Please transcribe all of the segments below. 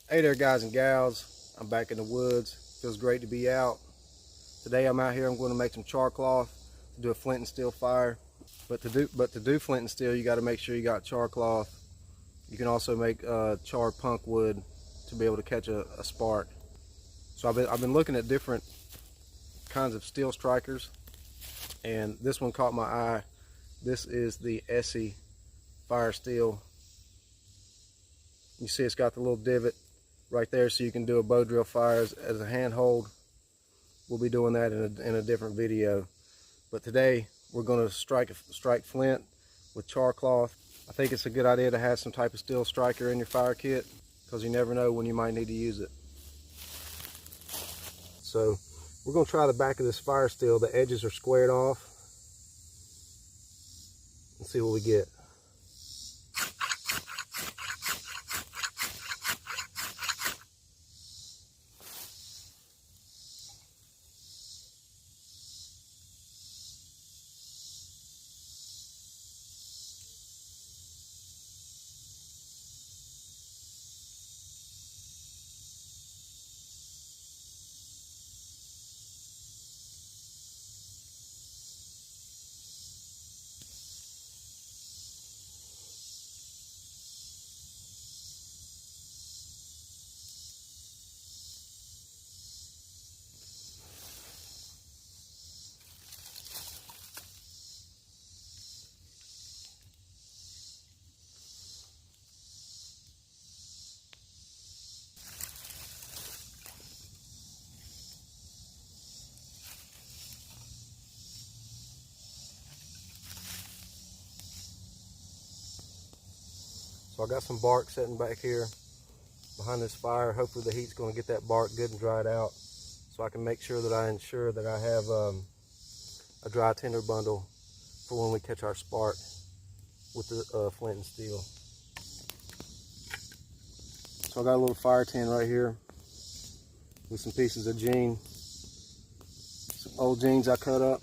Hey there guys and gals, I'm back in the woods. Feels great to be out. Today I'm out here, I'm going to make some char cloth to do a flint and steel fire. But to do flint and steel, you got to make sure you got char cloth. You can also make char punk wood to be able to catch a spark. So I've been looking at different kinds of steel strikers, and this one caught my eye. This is the ESEE Fire Steel. You see it's got the little divot right there, so you can do a bow drill fire as a handhold. We'll be doing that in a different video. But today we're going to strike flint with char cloth. I think it's a good idea to have some type of steel striker in your fire kit, because you never know when you might need to use it. So we're going to try the back of this fire steel. The edges are squared off. Let's see what we get. So I got some bark sitting back here behind this fire. Hopefully the heat's going to get that bark good and dried out, so I can make sure that I ensure that I have a dry tinder bundle for when we catch our spark with the flint and steel. So I got a little fire tin right here with some pieces of jean, some old jeans I cut up.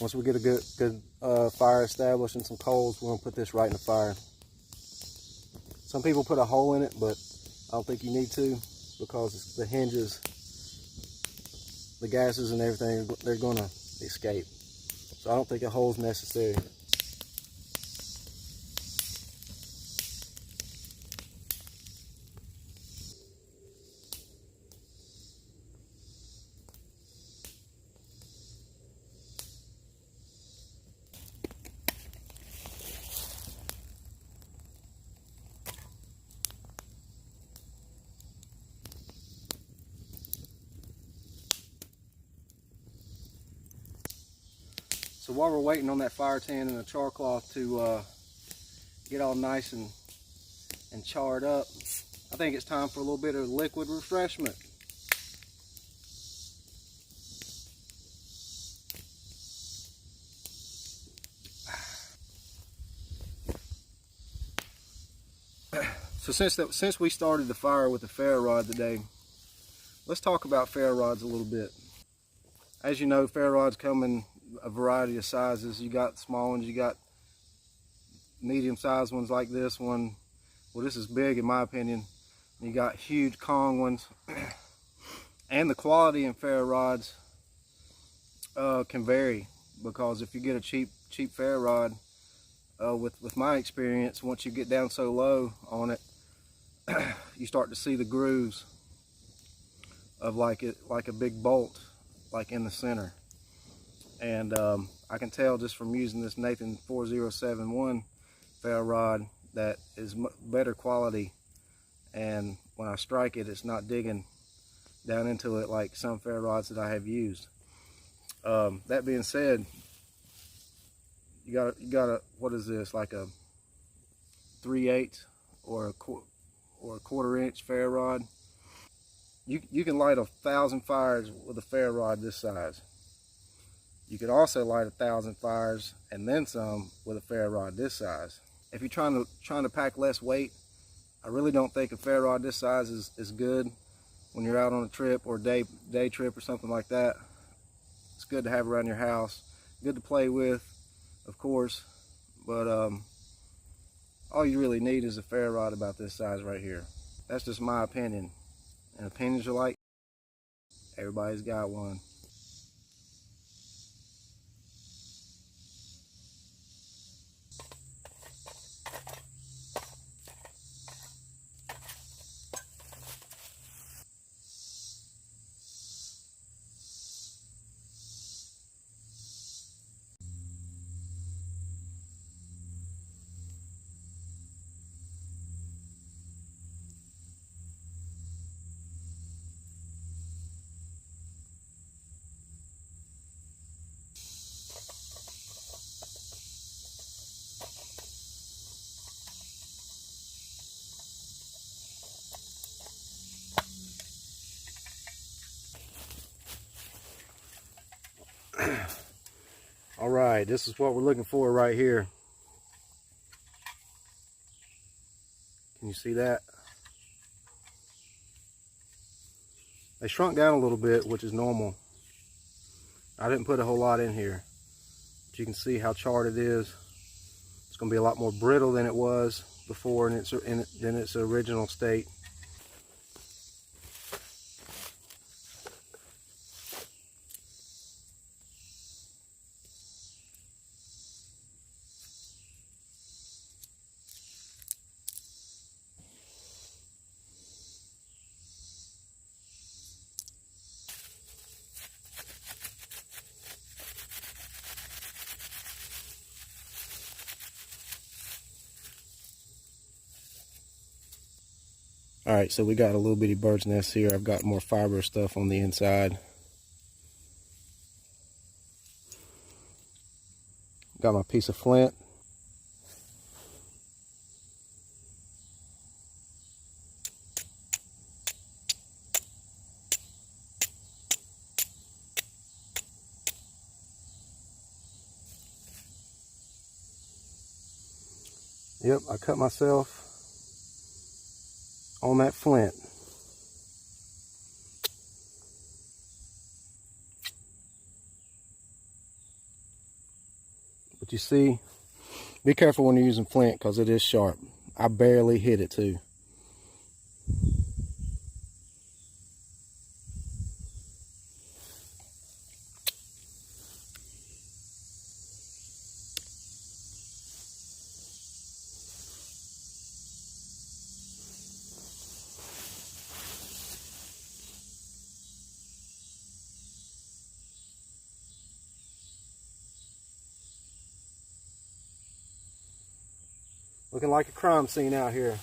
Once we get a good fire established and some coals, we're going to put this right in the fire. Some people put a hole in it, but I don't think you need to, because the hinges, the gases and everything, they're going to escape. So I don't think a hole is necessary. So while we're waiting on that fire tin and the char cloth to get all nice and charred up, I think it's time for a little bit of liquid refreshment. So since we started the fire with the ferro rod today, let's talk about ferro rods a little bit. As you know, ferro rods come in a variety of sizes. You got small ones, you got medium-sized ones like this one. Well, this is big in my opinion. You got huge Kong ones, and the quality in ferro rods can vary, because if you get a cheap ferro rod, with my experience, once you get down so low on it, you start to see the grooves of like a big bolt, like in the center. And I can tell just from using this Nathan 4071 ferro rod that is better quality, and when I strike it, it's not digging down into it like some ferro rods that I have used. That being said, you got a what is this, like a 3/8 or a quarter-inch ferro rod? You can light 1,000 fires with a ferro rod this size. You could also light 1,000 fires and then some with a ferro rod this size. If you're trying to pack less weight, I really don't think a ferro rod this size is good when you're out on a trip or day trip or something like that. It's good to have around your house. Good to play with, of course, but all you really need is a ferro rod about this size right here. That's just my opinion. And opinions are like, everybody's got one. All right, this is what we're looking for right here. Can you see that? They shrunk down a little bit, which is normal. I didn't put a whole lot in here, but you can see how charred it is. It's going to be a lot more brittle than it was before in its original state. All right, so we got a little bitty bird's nest here. I've got more fiber stuff on the inside. Got my piece of flint. Yep, I cut myself on that flint. But you see, be careful when you're using flint because it is sharp. I barely hit it too. Looking like a crime scene out here.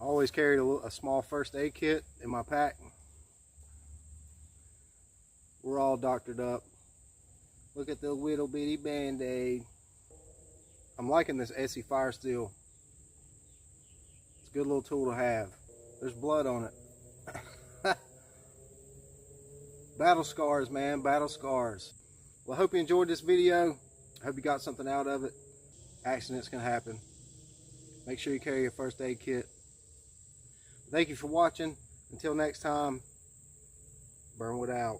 I always carried a small first aid kit in my pack. We're all doctored up. Look at the little bitty band-aid. I'm liking this ESEE Fire Steel. It's a good little tool to have. There's blood on it. Battle scars, man, battle scars. Well, I hope you enjoyed this video. I hope you got something out of it. Accidents can happen. Make sure you carry your first aid kit. Thank you for watching. Until next time, Burnwood out.